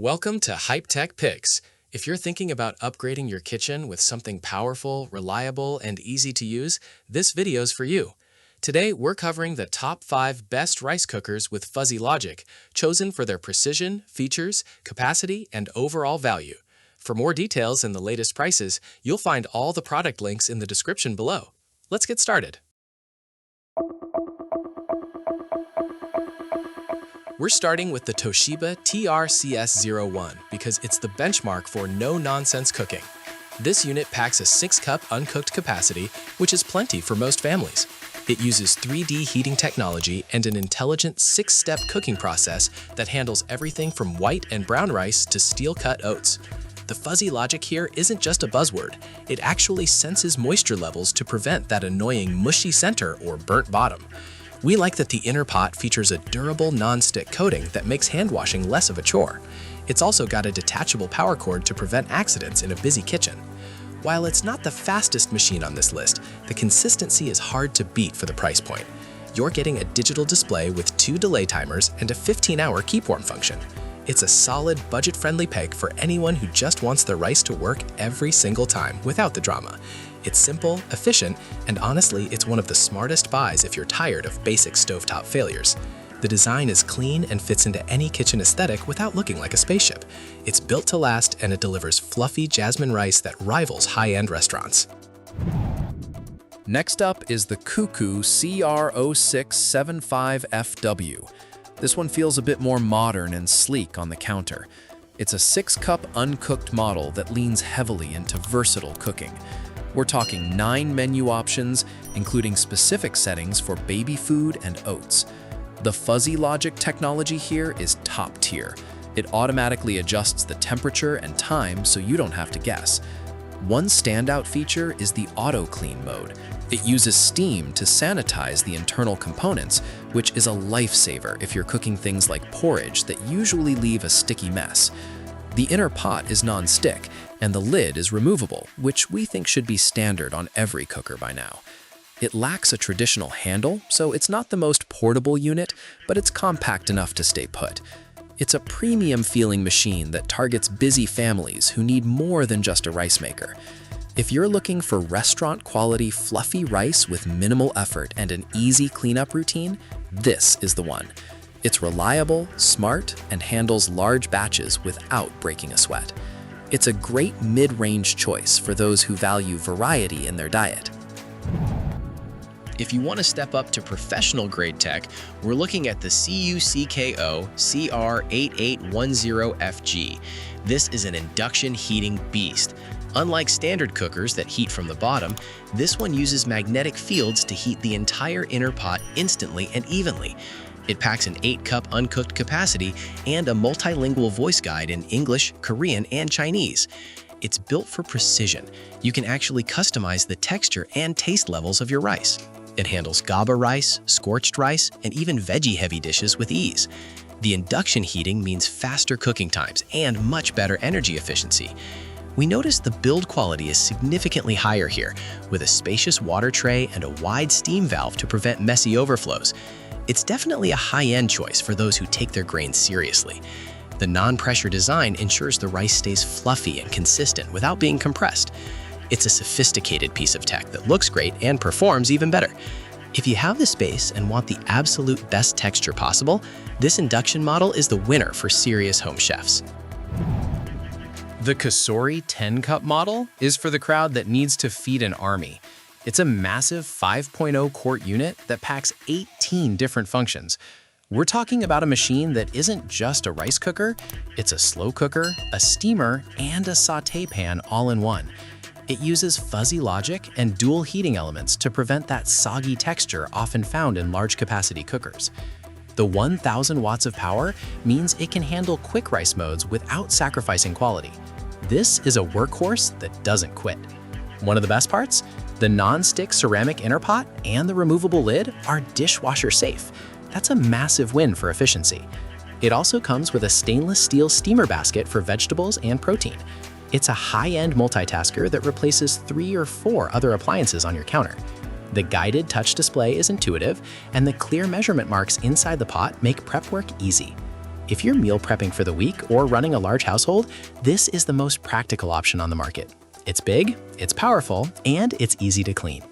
Welcome to Hype Tech Picks. If you're thinking about upgrading your kitchen with something powerful, reliable, and easy to use, this video's for you. Today, we're covering the top 5 best rice cookers with fuzzy logic, chosen for their precision, features, capacity, and overall value. For more details and the latest prices, you'll find all the product links in the description below. Let's get started. We're starting with the Toshiba TRCS01 because it's the benchmark for no-nonsense cooking. This unit packs a 6-cup uncooked capacity, which is plenty for most families. It uses 3D heating technology and an intelligent 6-step cooking process that handles everything from white and brown rice to steel-cut oats. The fuzzy logic here isn't just a buzzword. It actually senses moisture levels to prevent that annoying mushy center or burnt bottom. We like that the inner pot features a durable non-stick coating that makes hand washing less of a chore. It's also got a detachable power cord to prevent accidents in a busy kitchen. While it's not the fastest machine on this list, the consistency is hard to beat for the price point. You're getting a digital display with 2 delay timers and a 15-hour keep warm function. It's a solid, budget-friendly pick for anyone who just wants their rice to work every single time without the drama. It's simple, efficient, and honestly, it's one of the smartest buys if you're tired of basic stovetop failures. The design is clean and fits into any kitchen aesthetic without looking like a spaceship. It's built to last, and it delivers fluffy jasmine rice that rivals high-end restaurants. Next up is the CUCKOO CR-0675FW. This one feels a bit more modern and sleek on the counter. It's a 6-cup uncooked model that leans heavily into versatile cooking. We're talking 9 menu options, including specific settings for baby food and oats. The fuzzy logic technology here is top tier. It automatically adjusts the temperature and time so you don't have to guess. One standout feature is the auto clean mode. It uses steam to sanitize the internal components, which is a lifesaver if you're cooking things like porridge that usually leave a sticky mess. The inner pot is non-stick, and the lid is removable, which we think should be standard on every cooker by now. It lacks a traditional handle, so it's not the most portable unit, but it's compact enough to stay put. It's a premium-feeling machine that targets busy families who need more than just a rice maker. If you're looking for restaurant-quality fluffy rice with minimal effort and an easy cleanup routine, this is the one. It's reliable, smart, and handles large batches without breaking a sweat. It's a great mid-range choice for those who value variety in their diet. If you want to step up to professional-grade tech, we're looking at the CUCKOO CR-0810FW. This is an induction heating beast. Unlike standard cookers that heat from the bottom, this one uses magnetic fields to heat the entire inner pot instantly and evenly. It packs an 8-cup uncooked capacity and a multilingual voice guide in English, Korean, and Chinese. It's built for precision. You can actually customize the texture and taste levels of your rice. It handles GABA rice, scorched rice, and even veggie-heavy dishes with ease. The induction heating means faster cooking times and much better energy efficiency. We notice the build quality is significantly higher here, with a spacious water tray and a wide steam valve to prevent messy overflows. It's definitely a high-end choice for those who take their grains seriously. The non-pressure design ensures the rice stays fluffy and consistent without being compressed. It's a sophisticated piece of tech that looks great and performs even better. If you have the space and want the absolute best texture possible, this induction model is the winner for serious home chefs. The COSORI 10-cup model is for the crowd that needs to feed an army. It's a massive 5.0 quart unit that packs 18 different functions. We're talking about a machine that isn't just a rice cooker, it's a slow cooker, a steamer, and a sauté pan all in one. It uses fuzzy logic and dual heating elements to prevent that soggy texture often found in large capacity cookers. The 1,000 watts of power means it can handle quick rice modes without sacrificing quality. This is a workhorse that doesn't quit. One of the best parts? The non-stick ceramic inner pot and the removable lid are dishwasher safe. That's a massive win for efficiency. It also comes with a stainless steel steamer basket for vegetables and protein. It's a high-end multitasker that replaces 3 or 4 other appliances on your counter. The guided touch display is intuitive, and the clear measurement marks inside the pot make prep work easy. If you're meal prepping for the week or running a large household, this is the most practical option on the market. It's big, it's powerful, and it's easy to clean.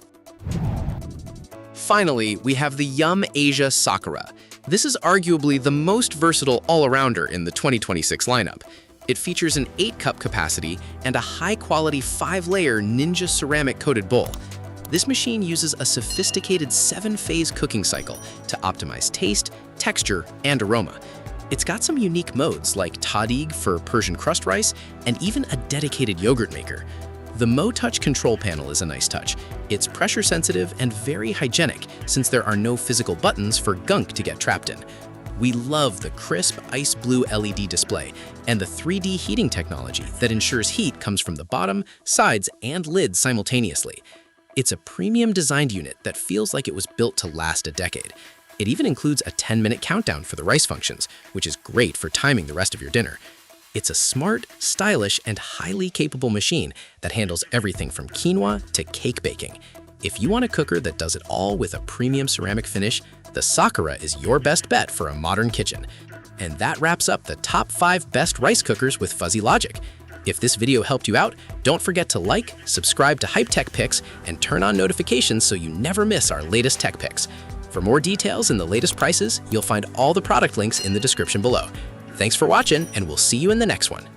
Finally, we have the Yum Asia Sakura. This is arguably the most versatile all-arounder in the 2026 lineup. It features an 8-cup capacity and a high-quality 5-layer Ninja ceramic-coated bowl. This machine uses a sophisticated 7-phase cooking cycle to optimize taste, texture, and aroma. It's got some unique modes like tahdig for Persian crust rice and even a dedicated yogurt maker. The MoTouch control panel is a nice touch. It's pressure sensitive and very hygienic since there are no physical buttons for gunk to get trapped in. We love the crisp ice blue LED display and the 3D heating technology that ensures heat comes from the bottom, sides, and lids simultaneously. It's a premium designed unit that feels like it was built to last a decade. It even includes a 10-minute countdown for the rice functions, which is great for timing the rest of your dinner. It's a smart, stylish, and highly capable machine that handles everything from quinoa to cake baking. If you want a cooker that does it all with a premium ceramic finish, the Sakura is your best bet for a modern kitchen. And that wraps up the top 5 best rice cookers with fuzzy logic. If this video helped you out, don't forget to like, subscribe to Hype Tech Picks, and turn on notifications so you never miss our latest tech picks. For more details and the latest prices, you'll find all the product links in the description below. Thanks for watching, and we'll see you in the next one.